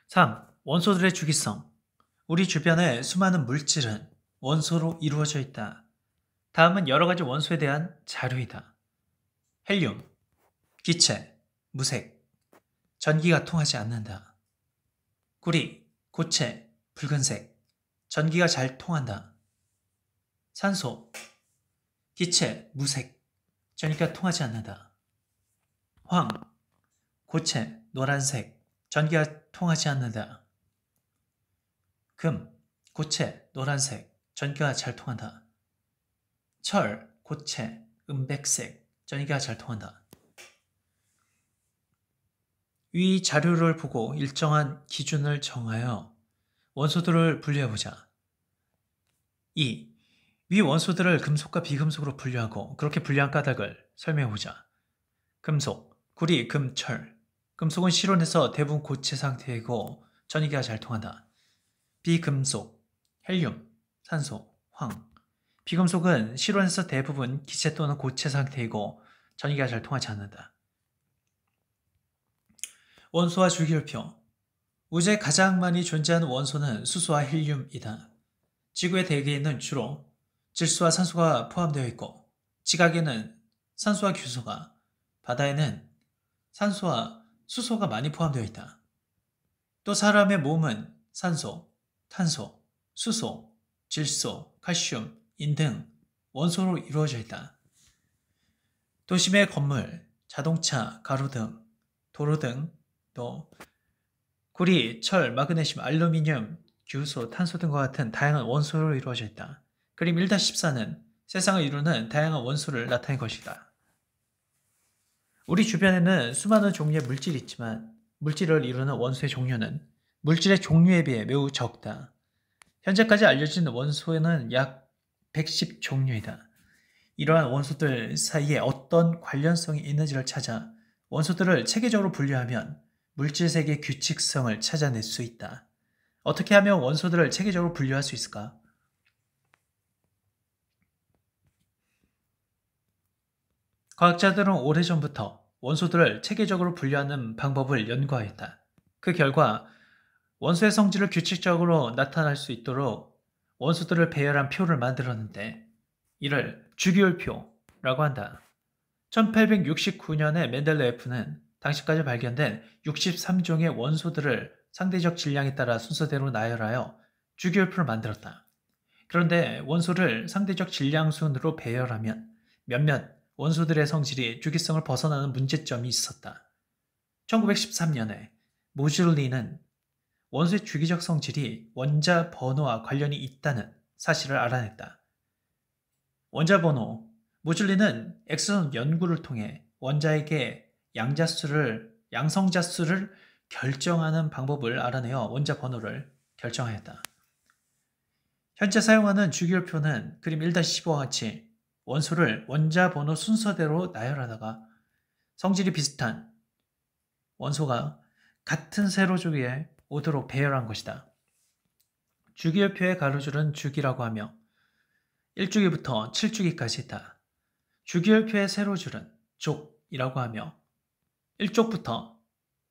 3. 원소들의 주기성. 우리 주변의 수많은 물질은 원소로 이루어져 있다. 다음은 여러 가지 원소에 대한 자료이다. 헬륨, 기체, 무색, 전기가 통하지 않는다. 구리, 고체, 붉은색, 전기가 잘 통한다. 산소, 기체, 무색, 전기가 통하지 않는다. 황, 고체, 노란색, 전기가 통하지 않는다. 금, 고체, 노란색, 전기가 잘 통한다. 철, 고체, 은백색, 전기가 잘 통한다. 위 자료를 보고 일정한 기준을 정하여 원소들을 분류해보자. 2. 위 원소들을 금속과 비금속으로 분류하고 그렇게 분류한 까닭을 설명해보자. 금속, 구리, 금, 철. 금속은 실온에서 대부분 고체 상태이고 전기가 잘 통한다. 비금속, 헬륨, 산소, 황. 비금속은 실온에서 대부분 기체 또는 고체 상태이고 전기가 잘 통하지 않는다. 원소와 주기율표. 우주에 가장 많이 존재하는 원소는 수소와 헬륨이다. 지구의 대기에는 주로 질소와 산소가 포함되어 있고 지각에는 산소와 규소가, 바다에는 산소와 수소가 많이 포함되어 있다. 또 사람의 몸은 산소, 탄소, 수소, 질소, 칼슘, 인 등 원소로 이루어져 있다. 도심의 건물, 자동차, 가로등, 도로 등 또 구리, 철, 마그네슘, 알루미늄, 규소, 탄소 등과 같은 다양한 원소로 이루어져 있다. 그림 1-14는 세상을 이루는 다양한 원소를 나타낸 것이다. 우리 주변에는 수많은 종류의 물질이 있지만 물질을 이루는 원소의 종류는 물질의 종류에 비해 매우 적다. 현재까지 알려진 원소는 약 110종류이다. 이러한 원소들 사이에 어떤 관련성이 있는지를 찾아 원소들을 체계적으로 분류하면 물질 세계의 규칙성을 찾아낼 수 있다. 어떻게 하면 원소들을 체계적으로 분류할 수 있을까? 과학자들은 오래전부터 원소들을 체계적으로 분류하는 방법을 연구하였다. 그 결과 원소의 성질을 규칙적으로 나타날 수 있도록 원소들을 배열한 표를 만들었는데 이를 주기율표라고 한다. 1869년에 멘델레예프는 당시까지 발견된 63종의 원소들을 상대적 질량에 따라 순서대로 나열하여 주기율표를 만들었다. 그런데 원소를 상대적 질량 순으로 배열하면 몇몇 원소들의 성질이 주기성을 벗어나는 문제점이 있었다. 1913년에 모즐리는 원소의 주기적 성질이 원자 번호와 관련이 있다는 사실을 알아냈다. 원자 번호, 모즐리는 엑소선 연구를 통해 원자에게 양성자수를 결정하는 방법을 알아내어 원자 번호를 결정하였다. 현재 사용하는 주기율표는 그림 1-15와 같이 원소를 원자 번호 순서대로 나열하다가 성질이 비슷한 원소가 같은 세로주기에 오도록 배열한 것이다. 주기율표의 가로줄은 주기라고 하며 1주기부터 7주기까지 있다. 주기율표의 세로줄은 족이라고 하며 1족부터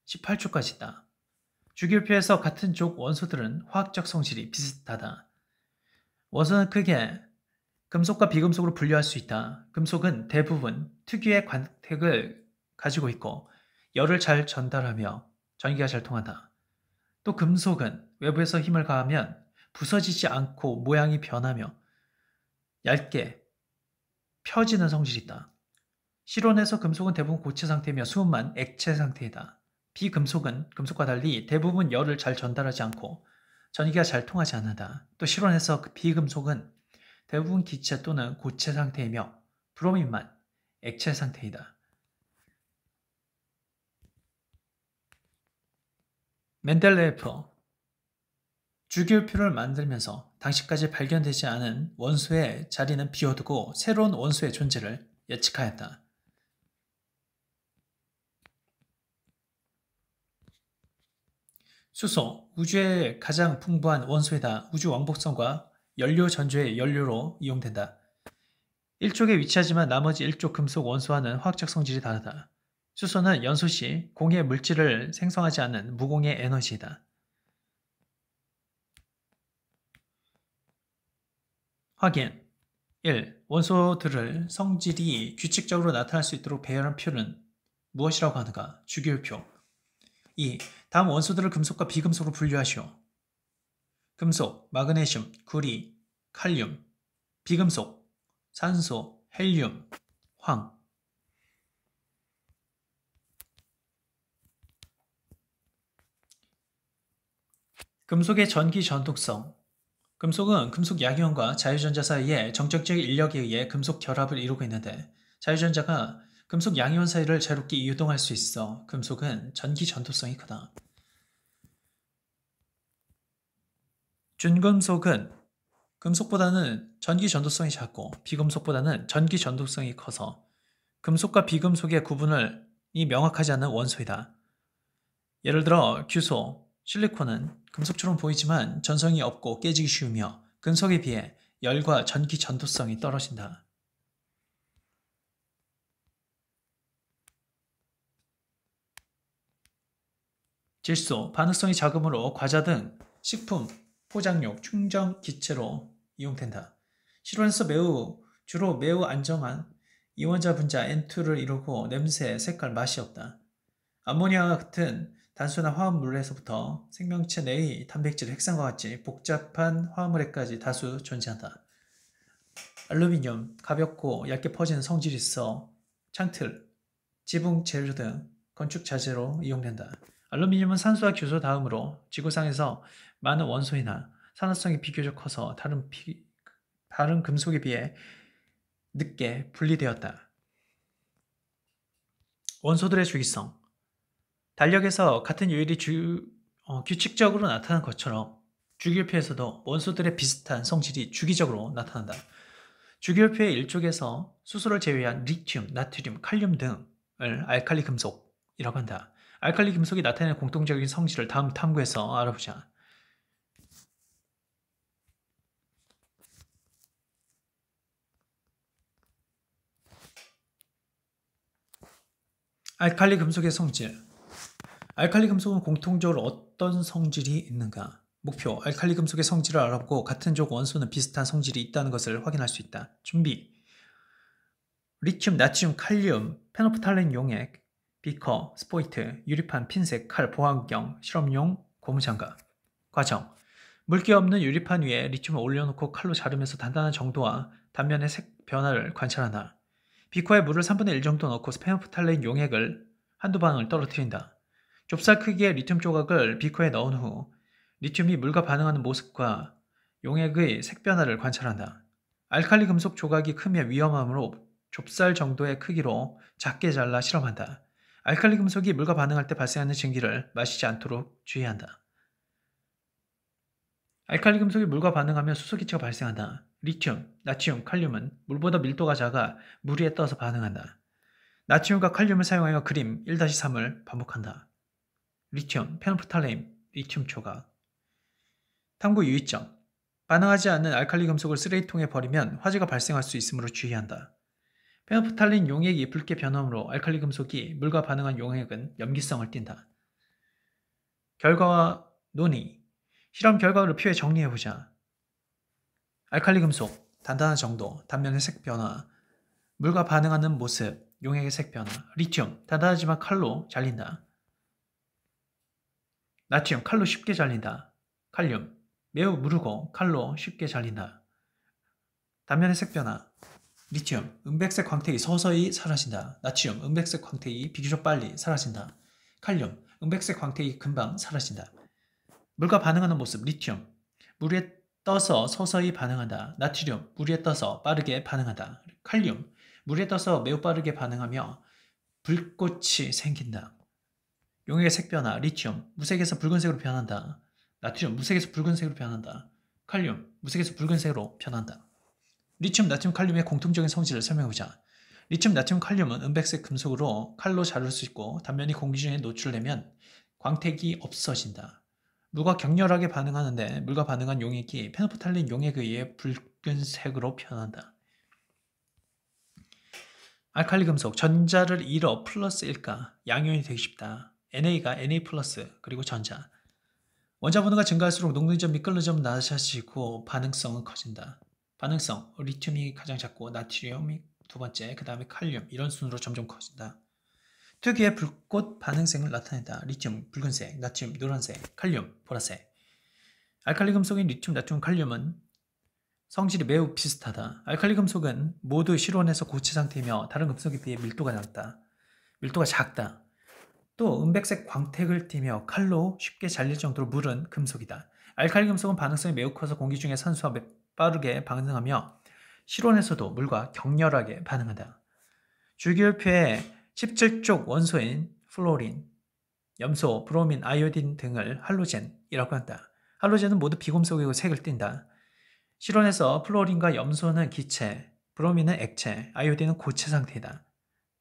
18족까지 있다. 주기율표에서 같은 족 원소들은 화학적 성질이 비슷하다. 원소는 크게 금속과 비금속으로 분류할 수 있다. 금속은 대부분 특유의 광택을 가지고 있고 열을 잘 전달하며 전기가 잘 통한다. 또 금속은 외부에서 힘을 가하면 부서지지 않고 모양이 변하며 얇게 펴지는 성질이 있다. 실온에서 금속은 대부분 고체 상태이며 수은만 액체 상태이다. 비금속은 금속과 달리 대부분 열을 잘 전달하지 않고 전기가 잘 통하지 않는다. 또 실온에서 비금속은 대부분 기체 또는 고체 상태이며 브로민만 액체 상태이다. 멘델레예프 주기율표를 만들면서 당시까지 발견되지 않은 원소의 자리는 비워두고 새로운 원소의 존재를 예측하였다. 수소, 우주의 가장 풍부한 원소이다. 우주 왕복선과 연료 전조의 연료로 이용된다. 1족에 위치하지만 나머지 1족 금속 원소와는 화학적 성질이 다르다. 수소는 연소 시 공해 물질을 생성하지 않는 무공해 에너지이다. 확인. 1. 원소들을 성질이 규칙적으로 나타날 수 있도록 배열한 표는 무엇이라고 하는가? 주기율표. 2. 다음 원소들을 금속과 비금속으로 분류하시오. 금속, 마그네슘, 구리, 칼륨. 비금속, 산소, 헬륨, 황. 금속의 전기 전독성. 금속은 금속 양이온과 자유전자 사이에 정적적 인력에 의해 금속 결합을 이루고 있는데 자유전자가 금속 양이온 사이를 자유롭게 이동할 수 있어 금속은 전기 전도성이 크다. 준금속은 금속보다는 전기 전도성이 작고 비금속보다는 전기 전도성이 커서 금속과 비금속의 구분을 명확하지 않은 원소이다. 예를 들어 규소, 실리콘은 금속처럼 보이지만 전성이 없고 깨지기 쉬우며 금속에 비해 열과 전기 전도성이 떨어진다. 질소, 반응성이 작으므로 과자 등 식품, 포장용, 충전 기체로 이용된다. 실온에서 주로 매우 안정한 이원자 분자 N2를 이루고 냄새, 색깔, 맛이 없다. 암모니아와 같은 단순한 화합물에서부터 생명체 내의 단백질, 핵산과 같이 복잡한 화합물에까지 다수 존재한다. 알루미늄, 가볍고 얇게 퍼지는 성질이 있어 창틀, 지붕 재료 등 건축 자재로 이용된다. 알루미늄은 산소와 규소 다음으로 지구상에서 많은 원소이나 산화성이 비교적 커서 다른 금속에 비해 늦게 분리되었다. 원소들의 주기성. 달력에서 같은 요일이 규칙적으로 나타난 것처럼 주기율표에서도 원소들의 비슷한 성질이 주기적으로 나타난다. 주기율표의 일족에서 수소를 제외한 리튬, 나트륨, 칼륨 등을 알칼리 금속이라고 한다. 알칼리 금속이 나타내는 공통적인 성질을 다음 탐구에서 알아보자. 알칼리 금속의 성질. 알칼리 금속은 공통적으로 어떤 성질이 있는가? 목표, 알칼리 금속의 성질을 알아보고 같은 족 원소는 비슷한 성질이 있다는 것을 확인할 수 있다. 준비. 리튬, 나트륨, 칼륨, 페노프탈렌 용액, 비커, 스포이트, 유리판, 핀셋, 칼, 보안경, 실험용, 고무장갑. 과정. 물기 없는 유리판 위에 리튬을 올려놓고 칼로 자르면서 단단한 정도와 단면의 색 변화를 관찰한다. 비커에 물을 3분의 1 정도 넣고 페노프탈렌 용액을 한두 방울 떨어뜨린다. 좁쌀 크기의 리튬 조각을 비커에 넣은 후 리튬이 물과 반응하는 모습과 용액의 색 변화를 관찰한다. 알칼리 금속 조각이 크면 위험하므로 좁쌀 정도의 크기로 작게 잘라 실험한다. 알칼리 금속이 물과 반응할 때 발생하는 증기를 마시지 않도록 주의한다. 알칼리 금속이 물과 반응하면 수소기체가 발생한다. 리튬, 나트륨, 칼륨은 물보다 밀도가 작아 물 위에 떠서 반응한다. 나트륨과 칼륨을 사용하여 그림 1-3을 반복한다. 리튬, 페노프탈렌, 리튬 조각. 탐구 유의점. 반응하지 않는 알칼리 금속을 쓰레기통에 버리면 화재가 발생할 수 있으므로 주의한다. 페노프탈렌 용액이 붉게 변함으로 알칼리 금속이 물과 반응한 용액은 염기성을 띈다. 결과와 논의. 실험 결과를 표에 정리해보자. 알칼리 금속, 단단한 정도, 단면의 색 변화, 물과 반응하는 모습, 용액의 색 변화. 리튬, 단단하지만 칼로 잘린다. 나트륨, 칼로 쉽게 잘린다. 칼륨, 매우 무르고 칼로 쉽게 잘린다. 단면의 색 변화. 리튬, 은백색 광택이 서서히 사라진다. 나트륨, 은백색 광택이 비교적 빨리 사라진다. 칼륨, 은백색 광택이 금방 사라진다. 물과 반응하는 모습. 리튬, 물 위에 떠서 서서히 반응한다. 나트륨, 물 위에 떠서 빠르게 반응한다. 칼륨, 물 위에 떠서 매우 빠르게 반응하며 불꽃이 생긴다. 용액의 색 변화. 리튬, 무색에서 붉은색으로 변한다. 나트륨, 무색에서 붉은색으로 변한다. 칼륨, 무색에서 붉은색으로 변한다. 리튬, 나트륨, 칼륨의 공통적인 성질을 설명해보자. 리튬, 나트륨, 칼륨은 은백색 금속으로 칼로 자를 수 있고 단면이 공기 중에 노출되면 광택이 없어진다. 물과 격렬하게 반응하는데 물과 반응한 용액이 페노프탈렌 용액에 의해 붉은색으로 변한다. 알칼리 금속, 전자를 잃어 플러스일까? 양이온이 되기 쉽다. NA가 NA 플러스 그리고 전자. 원자 번호가 증가할수록 녹는 점이 끓는 점 낮아지고 반응성은 커진다. 반응성, 리튬이 가장 작고 나트륨이 두 번째, 그 다음에 칼륨 이런 순으로 점점 커진다. 특유의 불꽃 반응성을 나타낸다. 리튬 붉은색, 나트륨 노란색, 칼륨 보라색. 알칼리 금속인 리튬, 나트륨, 칼륨은 성질이 매우 비슷하다. 알칼리 금속은 모두 실온에서 고체 상태이며 다른 금속에 비해 밀도가 작다. 또 은백색 광택을 띠며 칼로 쉽게 잘릴 정도로 무른 금속이다. 알칼리 금속은 반응성이 매우 커서 공기 중에 산소와 빠르게 반응하며 실온에서도 물과 격렬하게 반응한다. 주기율표의 17쪽 원소인 플로린, 염소, 브로민, 아이오딘 등을 할로젠이라고 한다. 할로젠은 모두 비금속이고 색을 띈다. 실온에서 플로린과 염소는 기체, 브로민은 액체, 아이오딘은 고체 상태이다.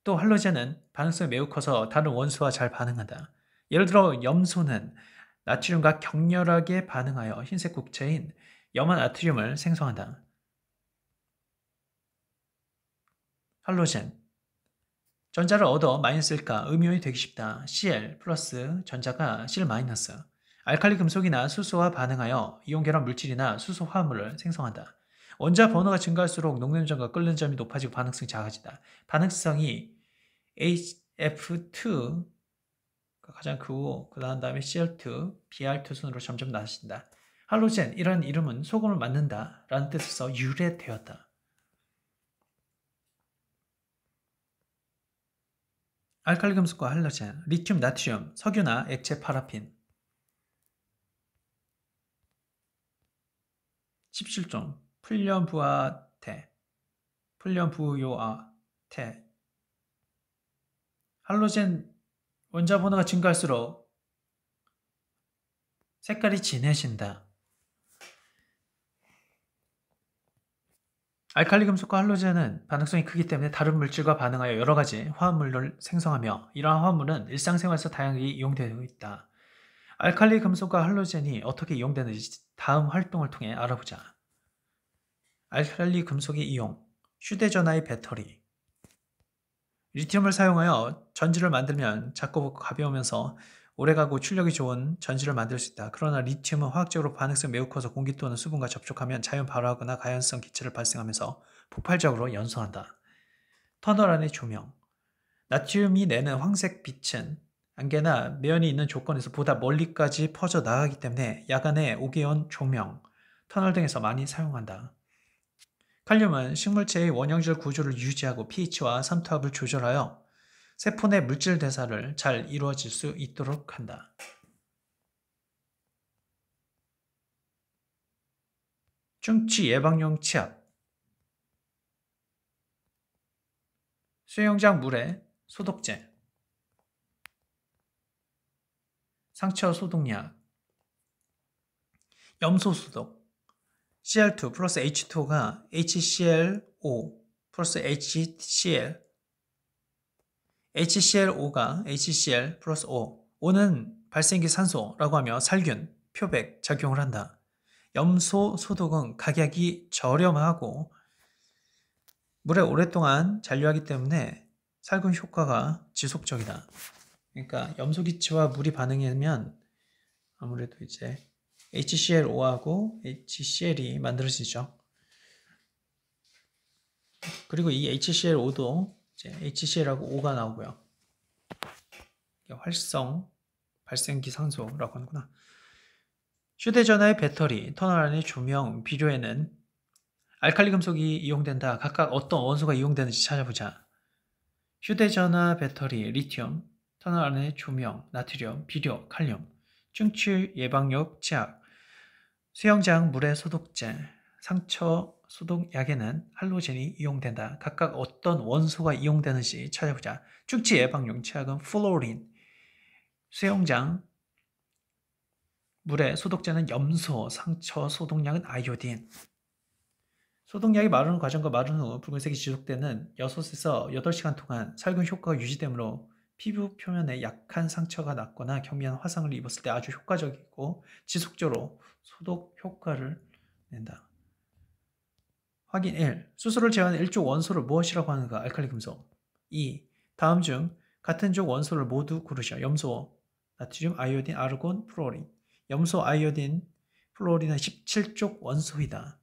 또 할로젠은 반응성이 매우 커서 다른 원소와 잘 반응한다. 예를 들어 염소는 나트륨과 격렬하게 반응하여 흰색 국체인 염화나트륨을 생성한다. 할로젠 전자를 얻어 마이너스일까 음이온이 되기 쉽다. Cl 플러스 전자가 Cl 마이너스. 알칼리 금속이나 수소와 반응하여 이온결합 물질이나 수소 화합물을 생성한다. 원자 번호가 증가할수록 녹는 점과 끓는 점이 높아지고 반응성이 작아진다. 반응성이 HF2가 가장 크고 그 다음에 Cl2, Br2 순으로 점점 낮아진다. 할로젠 이런 이름은 소금을 만든다 라는 뜻에서 유래되었다. 알칼리 금속과 할로젠, 리튬, 나트륨, 석유나 액체 파라핀. 17종 풀연부화태, 풀연부요아태. 할로젠 원자 번호가 증가할수록 색깔이 진해진다. 알칼리 금속과 할로젠은 반응성이 크기 때문에 다른 물질과 반응하여 여러 가지 화합물을 생성하며 이러한 화합물은 일상생활에서 다양하게 이용되고 있다. 알칼리 금속과 할로젠이 어떻게 이용되는지 다음 활동을 통해 알아보자. 알칼리 금속의 이용, 휴대전화의 배터리. 리튬을 사용하여 전지를 만들면 작고 가벼우면서 오래가고 출력이 좋은 전지를 만들 수 있다. 그러나 리튬은 화학적으로 반응성이 매우 커서 공기 또는 수분과 접촉하면 자연 발화하거나 가연성 기체를 발생하면서 폭발적으로 연소한다. 터널 안의 조명. 나트륨이 내는 황색 빛은 안개나 매연이 있는 조건에서 보다 멀리까지 퍼져 나가기 때문에 야간에 오게온 조명, 터널 등에서 많이 사용한다. 칼륨은 식물체의 원형질 구조를 유지하고 pH와 삼투압을 조절하여 세포 내 물질 대사를 잘 이루어질 수 있도록 한다. 충치 예방용 치약. 수영장 물에 소독제. 상처 소독약. 염소 소독. Cl2 플러스 H2O가 HCl5 플러스 HCl HCl5가 HCl 플러스 O, O는 발생기 산소라고 하며 살균, 표백 작용을 한다. 염소 소독은 가격이 저렴하고 물에 오랫동안 잔류하기 때문에 살균 효과가 지속적이다. 그러니까 염소 기체와 물이 반응하면 아무래도 이제 HCl5하고 HCl이 만들어지죠. 그리고 이 HCl5도 이제 HCl하고 O가 나오고요. 활성 발생기 산소라고 하는구나. 휴대전화의 배터리, 터널 안의 조명, 비료에는 알칼리 금속이 이용된다. 각각 어떤 원소가 이용되는지 찾아보자. 휴대전화 배터리, 리튬, 터널 안의 조명, 나트륨, 비료, 칼륨, 충치 예방용 치약, 수영장 물의 소독제, 상처 소독약에는 할로젠이 이용된다. 각각 어떤 원소가 이용되는지 찾아보자. 충치 예방용 치약은 플로린, 수영장 물의 소독제는 염소, 상처 소독약은 아이오딘. 소독약이 마르는 과정과 마른 후 붉은색이 지속되는 6에서 8시간 동안 살균 효과가 유지되므로 피부 표면에 약한 상처가 났거나 경미한 화상을 입었을 때 아주 효과적이고 지속적으로 소독 효과를 낸다. 확인 1. 수소를 제외하는 1족 원소를 무엇이라고 하는가? 알칼리 금속. 2. 다음 중 같은 족 원소를 모두 고르시오. 염소, 나트륨, 아이오딘, 아르곤, 플로린. 염소, 아이오딘, 플로린은 17족 원소이다.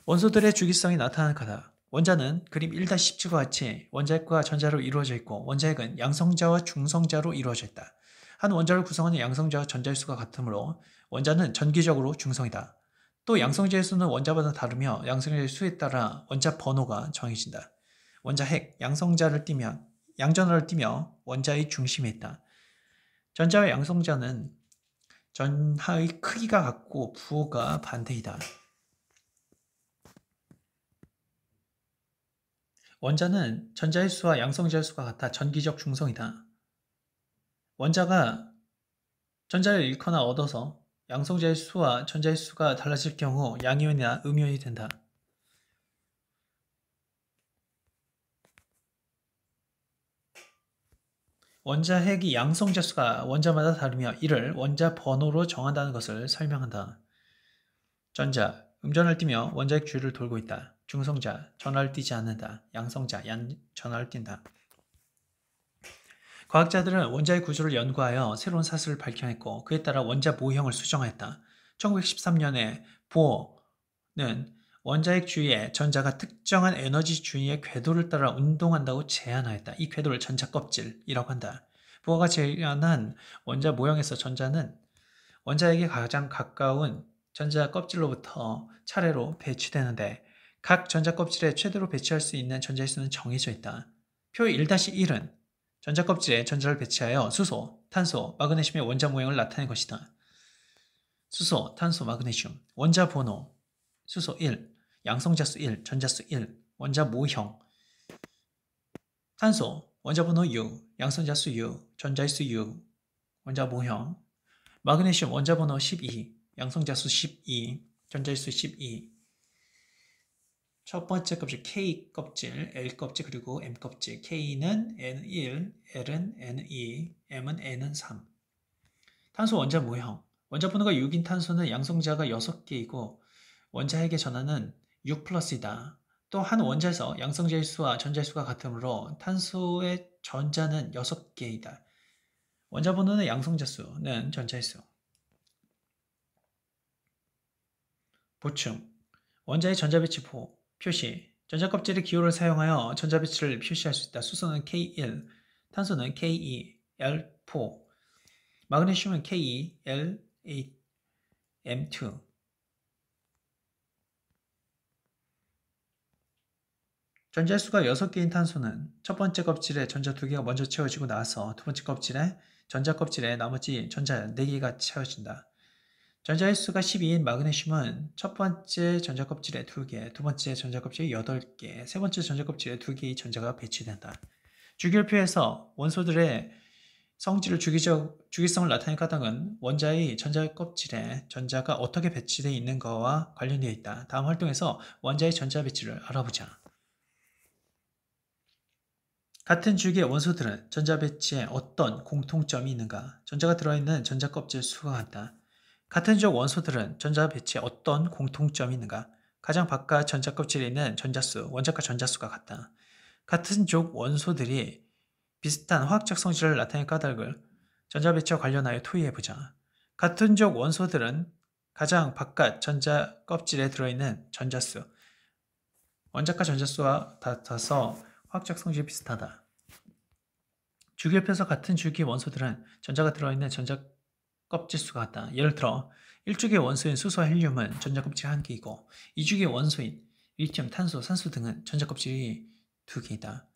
원소들의 주기성이 나타나는 카다. 원자는 그림 1-17과 같이 원자핵과 전자로 이루어져 있고 원자핵은 양성자와 중성자로 이루어져 있다. 한 원자를 구성하는 양성자와 전자의 수가 같으므로 원자는 전기적으로 중성이다. 또 양성자의 수는 원자마다 다르며 양성자의 수에 따라 원자 번호가 정해진다. 원자핵, 양성자를 띠며 양전하를 띠며 원자의 중심에 있다. 전자와 양성자는 전하의 크기가 같고 부호가 반대이다. 원자는 전자의 수와 양성자의 수가 같아 전기적 중성이다. 원자가 전자를 잃거나 얻어서 양성자의 수와 전자의 수가 달라질 경우 양이온이나 음이온이 된다. 원자핵이 양성자 수가 원자마다 다르며 이를 원자 번호로 정한다는 것을 설명한다. 전자, 음전을 띠며 원자핵 주위를 돌고 있다. 중성자, 전하를 띠지 않는다. 양성자, 전하를 띈다. 과학자들은 원자의 구조를 연구하여 새로운 사실을 밝혀냈고 그에 따라 원자 모형을 수정하였다. 1913년에 보어는 원자핵 주위에 전자가 특정한 에너지 주위의 궤도를 따라 운동한다고 제안하였다. 이 궤도를 전자껍질이라고 한다. 보어가 제안한 원자 모형에서 전자는 원자핵에 가장 가까운 전자 껍질로부터 차례로 배치되는데 각 전자 껍질에 최대로 배치할 수 있는 전자의 수는 정해져 있다. 표 1-1은 전자 껍질에 전자를 배치하여 수소, 탄소, 마그네슘의 원자 모형을 나타낸 것이다. 수소, 탄소, 마그네슘, 원자 번호, 수소 1, 양성자수 1, 전자수 1, 원자 모형, 탄소, 원자 번호 U, 양성자수 U, 전자수 U, 원자 모형, 마그네슘 원자 번호 12, 양성자수 12, 전자수 12. 첫 번째 껍질 K 껍질, L 껍질 그리고 M 껍질. K는 N1, L은 N2, M은 N은3. 탄소 원자 모형. 원자 번호가 6인 탄소는 양성자가 6개이고 원자핵의 전하는 6+이다. 또 한 원자에서 양성자의 수와 전자의 수가 같으므로 탄소의 전자는 6개이다. 원자 번호는 양성자 수는 전자의 수. 보충. 원자의 전자배치포. 표시. 전자 껍질의 기호를 사용하여 전자배치를 표시할 수 있다. 수소는 K1, 탄소는 K2, L4, 마그네슘은 K2, L8, M2. 전자의 수가 6개인 탄소는 첫 번째 껍질에 전자 2개가 먼저 채워지고 나서 두 번째 껍질에 전자 껍질에 나머지 전자 4개가 채워진다. 전자의 수가 12인 마그네슘은 첫 번째 전자 껍질에 2개, 두 번째 전자 껍질에 8개, 세 번째 전자 껍질에 2개의 전자가 배치된다. 주기율표에서 원소들의 성질을 주기성을 나타낸 까닭은 원자의 전자 껍질에 전자가 어떻게 배치되어 있는가와 관련되어 있다. 다음 활동에서 원자의 전자 배치를 알아보자. 같은 주기의 원소들은 전자 배치에 어떤 공통점이 있는가? 전자가 들어있는 전자 껍질 수가 같다. 같은 족 원소들은 전자 배치에 어떤 공통점이 있는가? 가장 바깥 전자 껍질에 있는 전자수, 원자과 전자수가 같다. 같은 족 원소들이 비슷한 화학적 성질을 나타낸 까닭을 전자 배치와 관련하여 토의해보자. 같은 족 원소들은 가장 바깥 전자 껍질에 들어있는 전자수, 원자과 전자수와 같아서 화학적 성질이 비슷하다. 주기율표에서 같은 주기 원소들은 전자가 들어있는 전자 껍질수가 같다. 예를 들어 1주기의 원소인 수소와 헬륨은 전자 껍질이 1개이고 2주기의 원소인 리튬, 탄소, 산소 등은 전자 껍질이 2개이다.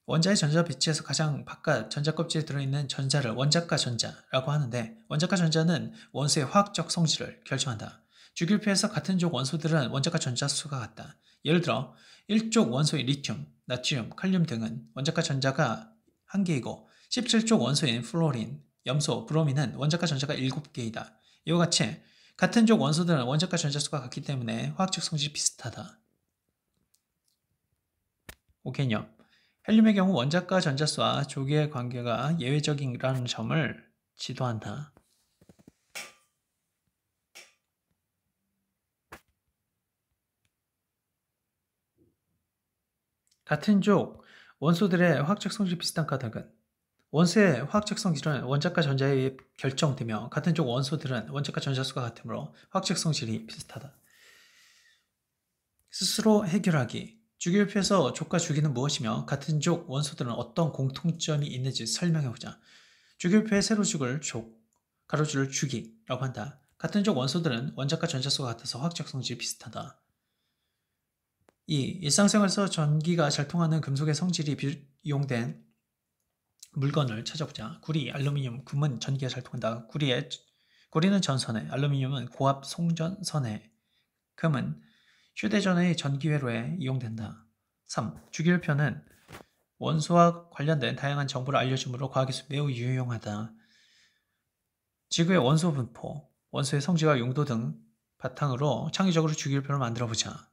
원자의 전자 배치에서 가장 바깥 전자 껍질에 들어있는 전자를 원자과 전자라고 하는데 원자과 전자는 원소의 화학적 성질을 결정한다. 주기율표에서 같은 족 원소들은 원자과 전자수가 같다. 예를 들어 1족 원소인 리튬, 나트륨, 칼륨 등은 원자과 전자가 1개이고 17족 원소인 플로린, 염소, 브로민은 원자과 전자가 7개이다. 이와 같이 같은 족 원소들은 원자과 전자수가 같기 때문에 화학적 성질이 비슷하다. 5개념. 헬륨의 경우 원자과 전자수와 조기의 관계가 예외적이라는 점을 지도한다. 같은 족 원소들의 화학적 성질이 비슷한 까닭은 원소의 화학적 성질은 원자과 전자에 의해 결정되며 같은 족 원소들은 원자과 전자수가 같으므로 화학적 성질이 비슷하다. 스스로 해결하기. 주기율표에서 족과 주기는 무엇이며 같은 족 원소들은 어떤 공통점이 있는지 설명해보자. 주기율표의 세로축을 족, 가로줄을 주기라고 한다. 같은 족 원소들은 원자과 전자수가 같아서 화학적 성질이 비슷하다. 2. 일상생활에서 전기가 잘 통하는 금속의 성질이 이용된 물건을 찾아보자. 구리, 알루미늄, 금은 전기가 잘 통한다. 구리는 전선에, 알루미늄은 고압 송전선에, 금은 휴대전화의 전기회로에 이용된다. 3. 주기율표는 원소와 관련된 다양한 정보를 알려주므로 과학에서 매우 유용하다. 지구의 원소 분포, 원소의 성질과 용도 등 바탕으로 창의적으로 주기율표를 만들어보자.